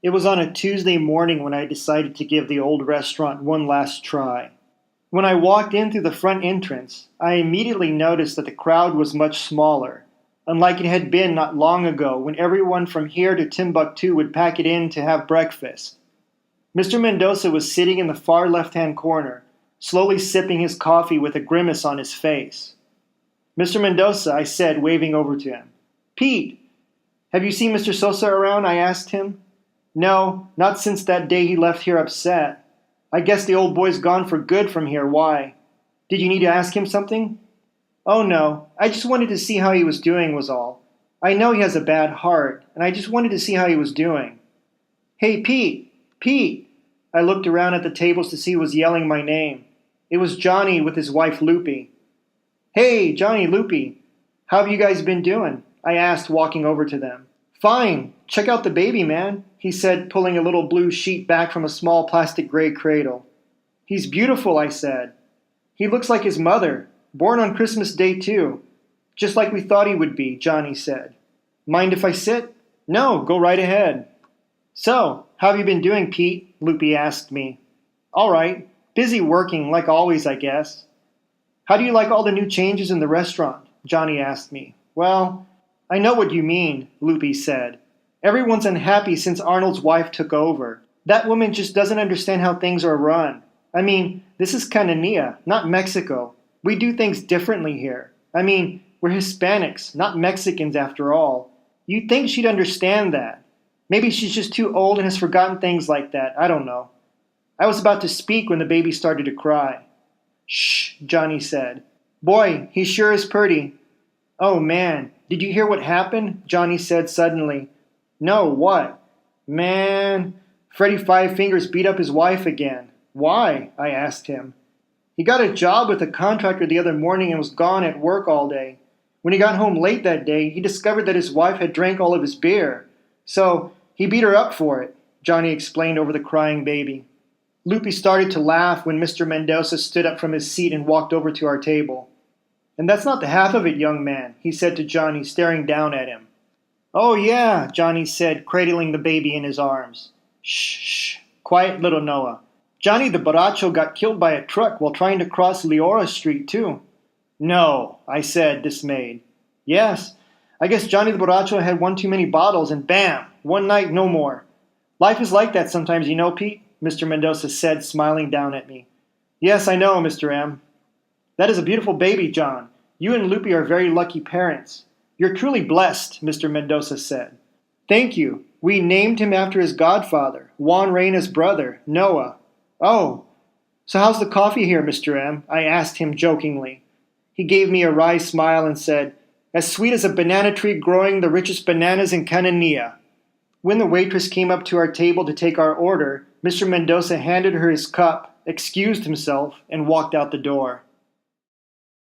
It was on a Tuesday morning when I decided to give the old restaurant one last try. When I walked in through the front entrance, I immediately noticed that the crowd was much smaller, unlike it had been not long ago when everyone from here to Timbuktu would pack it in to have breakfast. Mr. Mendoza was sitting in the far left-hand corner, slowly sipping his coffee with a grimace on his face. "Mr. Mendoza," I said, waving over to him. "Pete, have you seen Mr. Sosa around?" I asked him. "No, not since that day he left here upset. I guess the old boy's gone for good from here. Why? Did you need to ask him something?" "Oh no, I just wanted to see how he was doing was all. I know he has a bad heart, and I just wanted to see how he was doing." "Hey Pete, Pete!" I looked around at the tables to see who was yelling my name. It was Johnny with his wife Loopy. "Hey, Johnny, Loopy, how have you guys been doing?" I asked, walking over to them. "Fine, check out the baby, man," he said, pulling a little blue sheet back from a small plastic gray cradle. "He's beautiful," I said. "He looks like his mother, born on Christmas Day too. Just like we thought he would be," Johnny said. "Mind if I sit?" "No, go right ahead." "So, how have you been doing, Pete?" Loopy asked me. "All right, busy working, like always, I guess." "How do you like all the new changes in the restaurant?" Johnny asked me. "Well, I know what you mean," Loopy said. "Everyone's unhappy since Arnold's wife took over. That woman just doesn't understand how things are run. I mean, this is Cananea, not Mexico. We do things differently here. I mean, we're Hispanics, not Mexicans after all. You'd think she'd understand that. Maybe she's just too old and has forgotten things like that. I don't know." I was about to speak when the baby started to cry. "Shh," Johnny said. "Boy, he sure is pretty." "Oh man, did you hear what happened?" Johnny said suddenly. "No, what?" "Man, Freddie Five Fingers beat up his wife again." "Why?" I asked him. "He got a job with a contractor the other morning and was gone at work all day. When he got home late that day, he discovered that his wife had drank all of his beer. So, he beat her up for it," Johnny explained over the crying baby. Loopy started to laugh when Mr. Mendoza stood up from his seat and walked over to our table. "And that's not the half of it, young man," he said to Johnny, staring down at him. "Oh yeah," Johnny said, cradling the baby in his arms. "Shh, shh, quiet little Noah. Johnny the Borracho got killed by a truck while trying to cross Leora Street too." "No," I said, dismayed. "Yes, I guess Johnny the Borracho had one too many bottles and bam, one night no more. Life is like that sometimes, you know, Pete," Mr. Mendoza said, smiling down at me. "Yes, I know, Mr. M." "That is a beautiful baby, John. You and Loopy are very lucky parents. You're truly blessed," Mr. Mendoza said. "Thank you. We named him after his godfather, Juan Reyna's brother, Noah." "Oh, so how's the coffee here, Mr. M?" I asked him jokingly. He gave me a wry smile and said, "As sweet as a banana tree growing the richest bananas in Cananea." When the waitress came up to our table to take our order, Mr. Mendoza handed her his cup, excused himself, and walked out the door.